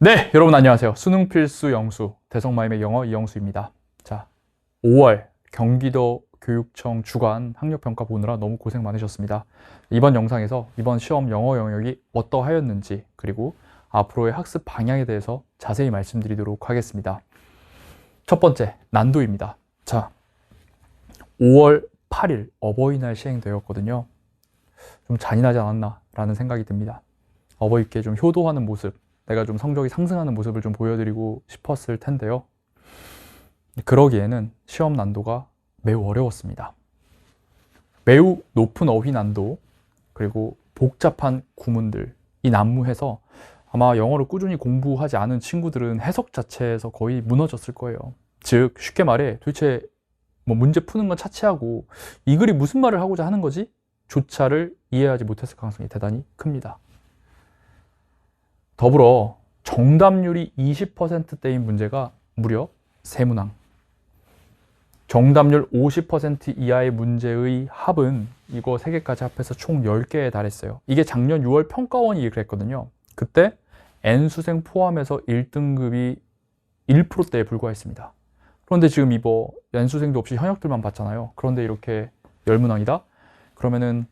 네, 여러분 안녕하세요. 수능 필수 영수, 대성마임의 영어 이영수입니다. 자, 5월 경기도 교육청 주간 학력평가 보느라 너무 고생 많으셨습니다. 이번 영상에서 이번 시험 영어 영역이 어떠하였는지, 그리고 앞으로의 학습 방향에 대해서 자세히 말씀드리도록 하겠습니다. 첫 번째, 난도입니다. 자, 5월 8일 어버이날 시행되었거든요. 좀 잔인하지 않았나 라는 생각이 듭니다. 어버이께 좀 효도하는 모습, 내가 좀 성적이 상승하는 모습을 좀 보여드리고 싶었을 텐데요. 그러기에는 시험 난도가 매우 어려웠습니다. 매우 높은 어휘 난도, 그리고 복잡한 구문들, 이 난무해서 아마 영어를 꾸준히 공부하지 않은 친구들은 해석 자체에서 거의 무너졌을 거예요. 즉, 쉽게 말해 도대체 문제 푸는 건 차치하고 이 글이 무슨 말을 하고자 하는 거지? 조차를 이해하지 못했을 가능성이 대단히 큽니다. 더불어 정답률이 20%대인 문제가 무려 3문항. 정답률 50% 이하의 문제의 합은 이거 3개까지 합해서 총 10개에 달했어요. 이게 작년 6월 평가원이 그랬거든요. 그때 N수생 포함해서 1등급이 1%대에 불과했습니다. 그런데 지금 이거 N수생도 없이 현역들만 봤잖아요. 그런데 이렇게 10문항이다? 그러면은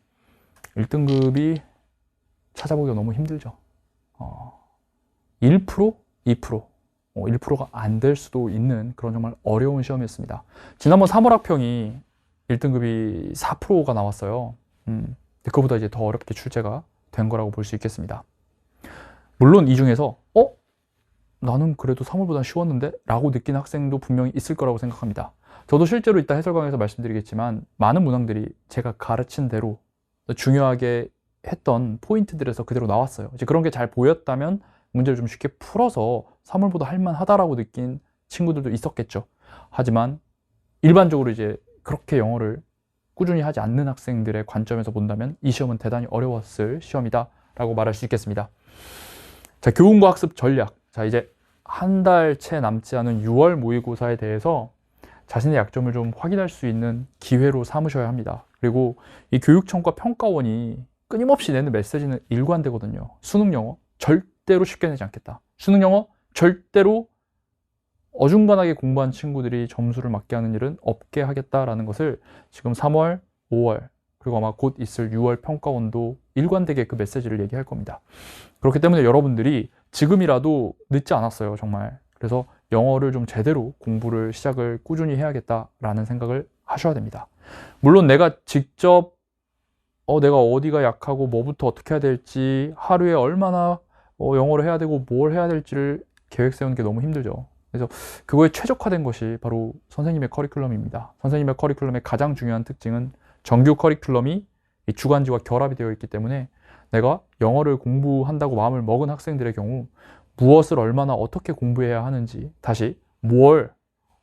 1등급이 찾아보기가 너무 힘들죠. 1%? 2%? 1%가 안 될 수도 있는 그런 정말 어려운 시험이었습니다. 지난번 3월 학평이 1등급이 4%가 나왔어요. 그거보다 이제 더 어렵게 출제가 된 거라고 볼 수 있겠습니다. 물론 이 중에서 나는 그래도 3월보다 쉬웠는데? 라고 느낀 학생도 분명히 있을 거라고 생각합니다. 저도 실제로 이따 해설강에서 말씀드리겠지만 많은 문항들이 제가 가르친 대로 중요하게 했던 포인트들에서 그대로 나왔어요. 이제 그런 게 잘 보였다면 문제를 좀 쉽게 풀어서 3월보다 할만하다라고 느낀 친구들도 있었겠죠. 하지만 일반적으로 이제 그렇게 영어를 꾸준히 하지 않는 학생들의 관점에서 본다면 이 시험은 대단히 어려웠을 시험이다 라고 말할 수 있겠습니다. 자, 교훈과 학습 전략. 자, 이제 한 달 채 남지 않은 6월 모의고사에 대해서 자신의 약점을 좀 확인할 수 있는 기회로 삼으셔야 합니다. 그리고 이 교육청과 평가원이 끊임없이 내는 메시지는 일관되거든요. 수능 영어 절대로 쉽게 내지 않겠다. 수능 영어 절대로 어중간하게 공부한 친구들이 점수를 맞게 하는 일은 없게 하겠다라는 것을 지금 3월, 5월, 그리고 아마 곧 있을 6월 평가원도 일관되게 그 메시지를 얘기할 겁니다. 그렇기 때문에 여러분들이 지금이라도 늦지 않았어요, 정말. 그래서 영어를 좀 제대로 공부를 시작을 꾸준히 해야겠다라는 생각을 하셔야 됩니다. 물론 내가 직접 내가 어디가 약하고 뭐부터 어떻게 해야 될지, 하루에 얼마나 영어를 해야 되고 뭘 해야 될지를 계획 세우는 게 너무 힘들죠. 그래서 그거에 최적화된 것이 바로 선생님의 커리큘럼입니다. 선생님의 커리큘럼의 가장 중요한 특징은 정규 커리큘럼이 이 주간지와 결합이 되어 있기 때문에 내가 영어를 공부한다고 마음을 먹은 학생들의 경우 무엇을 얼마나 어떻게 공부해야 하는지, 다시 뭘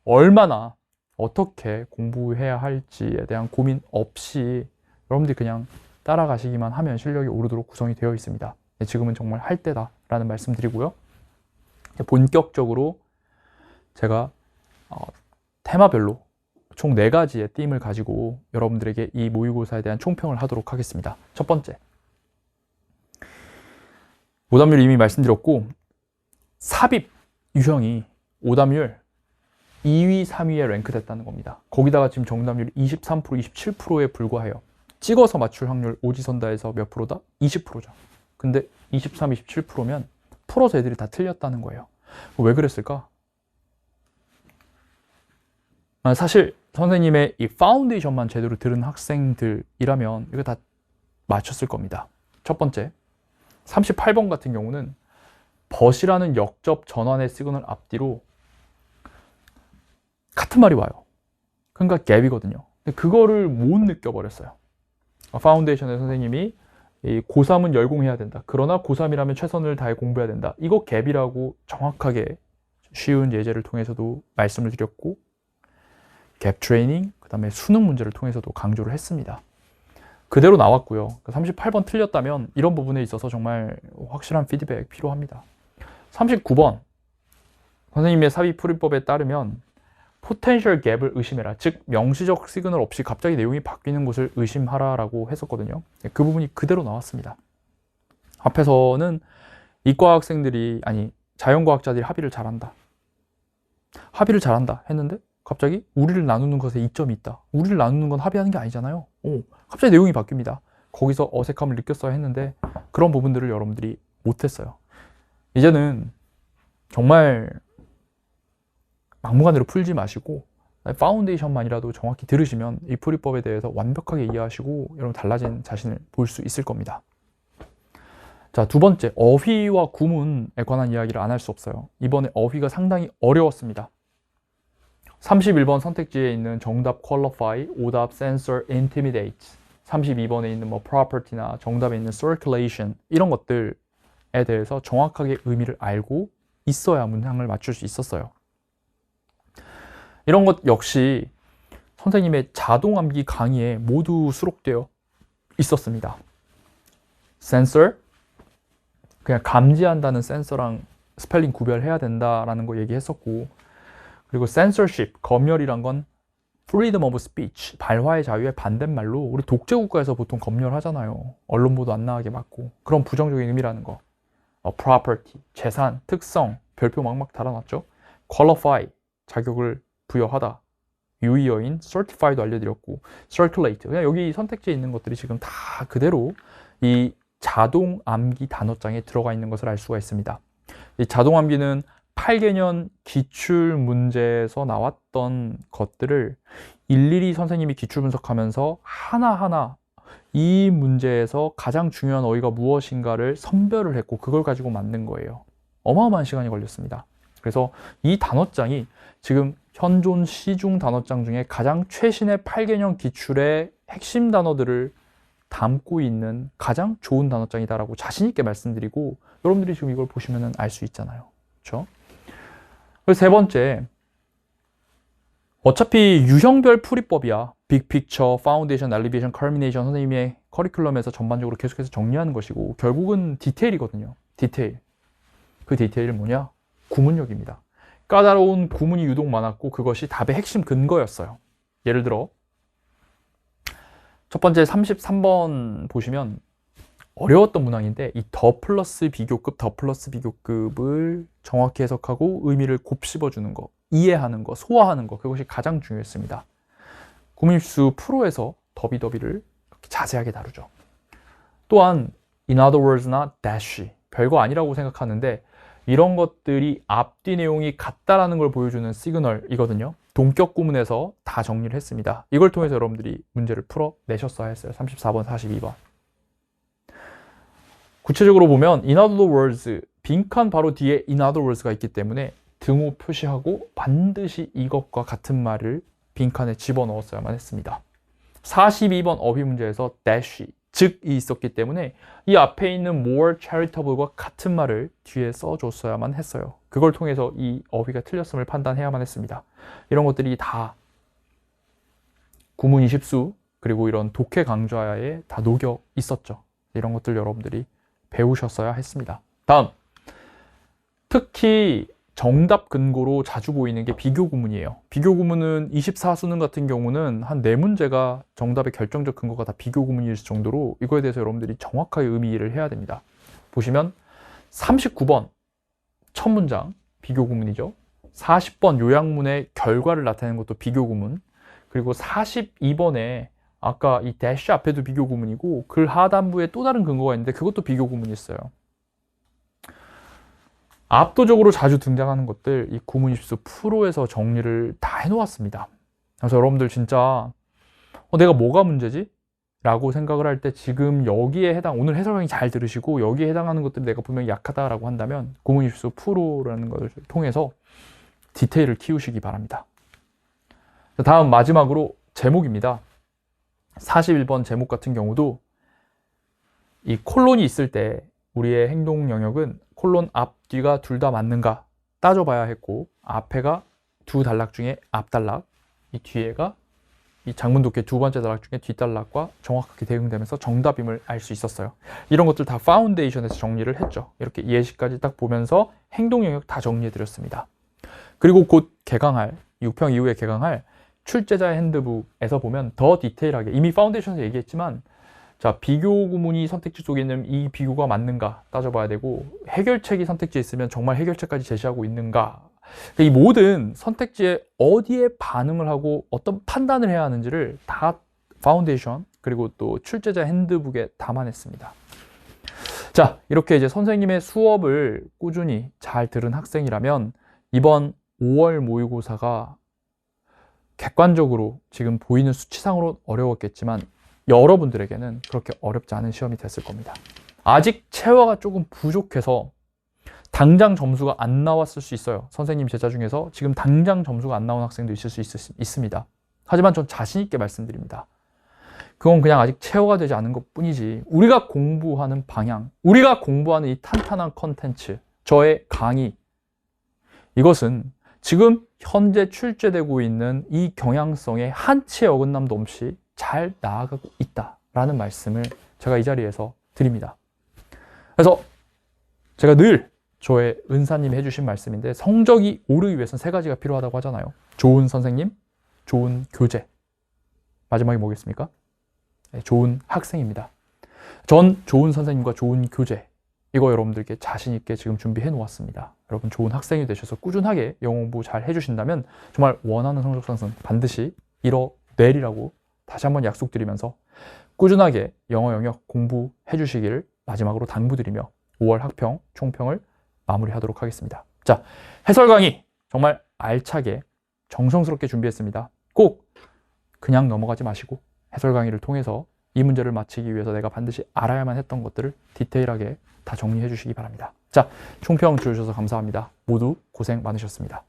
얼마나 어떻게 공부해야 할지에 대한 고민 없이 여러분들이 그냥 따라가시기만 하면 실력이 오르도록 구성이 되어 있습니다. 지금은 정말 할 때다라는 말씀 드리고요. 본격적으로 제가 테마별로 총 4가지의 띠임을 가지고 여러분들에게 이 모의고사에 대한 총평을 하도록 하겠습니다. 첫 번째, 오답률 이미 말씀드렸고 삽입 유형이 오답률 2위, 3위에 랭크됐다는 겁니다. 거기다가 지금 정답률이 23%, 27%에 불과해요. 찍어서 맞출 확률 오지선다에서 몇 프로다? 20%죠. 근데 23, 27%면 풀어서 애들이 다 틀렸다는 거예요. 왜 그랬을까? 사실 선생님의 이 파운데이션만 제대로 들은 학생들이라면 이거 다 맞췄을 겁니다. 첫 번째, 38번 같은 경우는 벗이라는 역접 전환의 시그널 앞뒤로 같은 말이 와요. 그러니까 갭이거든요. 근데 그거를 못 느껴버렸어요. 파운데이션의 선생님이 고3은 열공해야 된다. 그러나 고3이라면 최선을 다해 공부해야 된다. 이거 갭이라고 정확하게 쉬운 예제를 통해서도 말씀을 드렸고, 갭 트레이닝, 그 다음에 수능 문제를 통해서도 강조를 했습니다. 그대로 나왔고요. 38번 틀렸다면 이런 부분에 있어서 정말 확실한 피드백 필요합니다. 39번 선생님의 삽입 풀이법에 따르면 포텐셜 갭을 의심해라. 즉 명시적 시그널 없이 갑자기 내용이 바뀌는 것을 의심하라라고 했었거든요. 그 부분이 그대로 나왔습니다. 앞에서는 이과 학생들이, 아니 자연과학자들이 합의를 잘한다. 합의를 잘한다 했는데 갑자기 우리를 나누는 것에 이점이 있다. 우리를 나누는 건 합의하는 게 아니잖아요. 갑자기 내용이 바뀝니다. 거기서 어색함을 느꼈어야 했는데 그런 부분들을 여러분들이 못했어요. 이제는 정말 막무가내로 풀지 마시고 파운데이션만이라도 정확히 들으시면 이 풀이법에 대해서 완벽하게 이해하시고 여러분 달라진 자신을 볼 수 있을 겁니다. 자, 두 번째, 어휘와 구문에 관한 이야기를 안 할 수 없어요. 이번에 어휘가 상당히 어려웠습니다. 31번 선택지에 있는 정답 qualify, 오답 censor, intimidate, 32번에 있는 뭐 property나 정답에 있는 circulation 이런 것들에 대해서 정확하게 의미를 알고 있어야 문장을 맞출 수 있었어요. 이런 것 역시 선생님의 자동 암기 강의에 모두 수록되어 있었습니다. censor, 그냥 감지한다는 센서랑 스펠링 구별해야 된다라는 거 얘기했었고, 그리고 censorship, 검열이란 건 freedom of speech, 발화의 자유의 반대말로 우리 독재국가에서 보통 검열하잖아요. 언론 보도 안 나가게 막고. 그런 부정적인 의미라는 거. property, 재산, 특성, 별표 막막 달아놨죠. qualify, 자격을 부여하다. 유의어인 certified도 알려드렸고, circulate, 그냥 여기 선택지에 있는 것들이 지금 다 그대로 이 자동 암기 단어장에 들어가 있는 것을 알 수가 있습니다. 이 자동 암기는 8개년 기출 문제에서 나왔던 것들을 일일이 선생님이 기출 분석하면서 하나하나 이 문제에서 가장 중요한 어휘가 무엇인가를 선별을 했고 그걸 가지고 만든 거예요. 어마어마한 시간이 걸렸습니다. 그래서 이 단어장이 지금 현존 시중 단어장 중에 가장 최신의 8개년 기출의 핵심 단어들을 담고 있는 가장 좋은 단어장이다라고 자신 있게 말씀드리고, 여러분들이 지금 이걸 보시면 알 수 있잖아요. 그렇죠? 그리고 세 번째, 어차피 유형별 풀이법이야. 빅 픽처, 파운데이션, 엘리베이션, 컬미네이션 선생님의 커리큘럼에서 전반적으로 계속해서 정리하는 것이고 결국은 디테일이거든요. 디테일. 그 디테일은 뭐냐? 구문력입니다. 까다로운 구문이 유독 많았고 그것이 답의 핵심 근거였어요. 예를 들어 첫 번째 33번 보시면 어려웠던 문항인데 이 더 플러스 비교급을 정확히 해석하고 의미를 곱씹어주는 거, 이해하는 거, 소화하는 거, 그것이 가장 중요했습니다. 구문입수 프로에서 더비더비를 이렇게 자세하게 다루죠. 또한 in other words나 dash, 별거 아니라고 생각하는데 이런 것들이 앞뒤 내용이 같다라는 걸 보여주는 시그널이거든요. 동격 구문에서 다 정리를 했습니다. 이걸 통해서 여러분들이 문제를 풀어내셨어야 했어요. 34번, 42번. 구체적으로 보면 in other words, 빈칸 바로 뒤에 in other words가 있기 때문에 등호 표시하고 반드시 이것과 같은 말을 빈칸에 집어넣었어야만 했습니다. 42번 어휘 문제에서 dash, 즉이 있었기 때문에 이 앞에 있는 more charitable과 같은 말을 뒤에 써줬어야만 했어요. 그걸 통해서 이 어휘가 틀렸음을 판단해야만 했습니다. 이런 것들이 다 구문 20수 그리고 이런 독해 강좌에 다 녹여 있었죠. 이런 것들 여러분들이 배우셨어야 했습니다. 다음, 특히 정답 근거로 자주 보이는 게 비교 구문이에요. 비교 구문은 24수능 같은 경우는 한 4문제가 정답의 결정적 근거가 다 비교 구문일 정도로 이거에 대해서 여러분들이 정확하게 의미 이해를 해야 됩니다. 보시면 39번 첫 문장 비교 구문이죠. 40번 요약문의 결과를 나타내는 것도 비교 구문, 그리고 42번에 아까 이 대쉬 앞에도 비교 구문이고 글 하단부에 또 다른 근거가 있는데 그것도 비교 구문이 있어요. 압도적으로 자주 등장하는 것들 이 구문 입수 프로에서 정리를 다 해놓았습니다. 그래서 여러분들 진짜 내가 뭐가 문제지? 라고 생각을 할 때 지금 여기에 오늘 해설 강의 잘 들으시고 여기에 해당하는 것들이 내가 분명히 약하다라고 한다면 구문 입수 프로라는 것을 통해서 디테일을 키우시기 바랍니다. 다음 마지막으로 제목입니다. 41번 제목 같은 경우도 이 콜론이 있을 때 우리의 행동 영역은 콜론 앞, 뒤가 둘 다 맞는가 따져봐야 했고, 앞에가 두 단락 중에 앞 단락, 이 뒤에가 이 장문 독해 두 번째 단락 중에 뒷 단락과 정확하게 대응되면서 정답임을 알 수 있었어요. 이런 것들 다 파운데이션에서 정리를 했죠. 이렇게 예시까지 딱 보면서 행동 영역 다 정리해드렸습니다. 그리고 곧 개강할 6평 이후에 개강할 출제자의 핸드북에서 보면 더 디테일하게, 이미 파운데이션에서 얘기했지만 자, 비교 구문이 선택지 속에 있는 이 비교가 맞는가 따져봐야 되고, 해결책이 선택지에 있으면 정말 해결책까지 제시하고 있는가. 이 모든 선택지에 어디에 반응을 하고 어떤 판단을 해야 하는지를 다 파운데이션 그리고 또 출제자 핸드북에 담아냈습니다. 자, 이렇게 이제 선생님의 수업을 꾸준히 잘 들은 학생이라면 이번 5월 모의고사가 객관적으로 지금 보이는 수치상으로 어려웠겠지만 여러분들에게는 그렇게 어렵지 않은 시험이 됐을 겁니다. 아직 체화가 조금 부족해서 당장 점수가 안 나왔을 수 있어요. 선생님 제자 중에서 지금 당장 점수가 안 나온 학생도 있을 수 있습니다. 하지만 전 자신 있게 말씀드립니다. 그건 그냥 아직 체화가 되지 않은 것 뿐이지, 우리가 공부하는 방향, 우리가 공부하는 이 탄탄한 컨텐츠, 저의 강의, 이것은 지금 현재 출제되고 있는 이 경향성에 한치의 어긋남도 없이 잘 나아가고 있다라는 말씀을 제가 이 자리에서 드립니다. 그래서 제가 늘 저의 은사님이 해주신 말씀인데, 성적이 오르기 위해서는 세 가지가 필요하다고 하잖아요. 좋은 선생님, 좋은 교재, 마지막에 뭐겠습니까? 네, 좋은 학생입니다. 전 좋은 선생님과 좋은 교재, 이거 여러분들께 자신 있게 지금 준비해 놓았습니다. 여러분 좋은 학생이 되셔서 꾸준하게 영어 공부 잘 해주신다면 정말 원하는 성적 상승 반드시 이뤄내리라고 다시 한번 약속드리면서 꾸준하게 영어 영역 공부해 주시기를 마지막으로 당부드리며 5월 학평 총평을 마무리하도록 하겠습니다. 자, 해설 강의 정말 알차게 정성스럽게 준비했습니다. 꼭 그냥 넘어가지 마시고 해설 강의를 통해서 이 문제를 맞히기 위해서 내가 반드시 알아야만 했던 것들을 디테일하게 다 정리해 주시기 바랍니다. 자, 총평 들어주셔서 감사합니다. 모두 고생 많으셨습니다.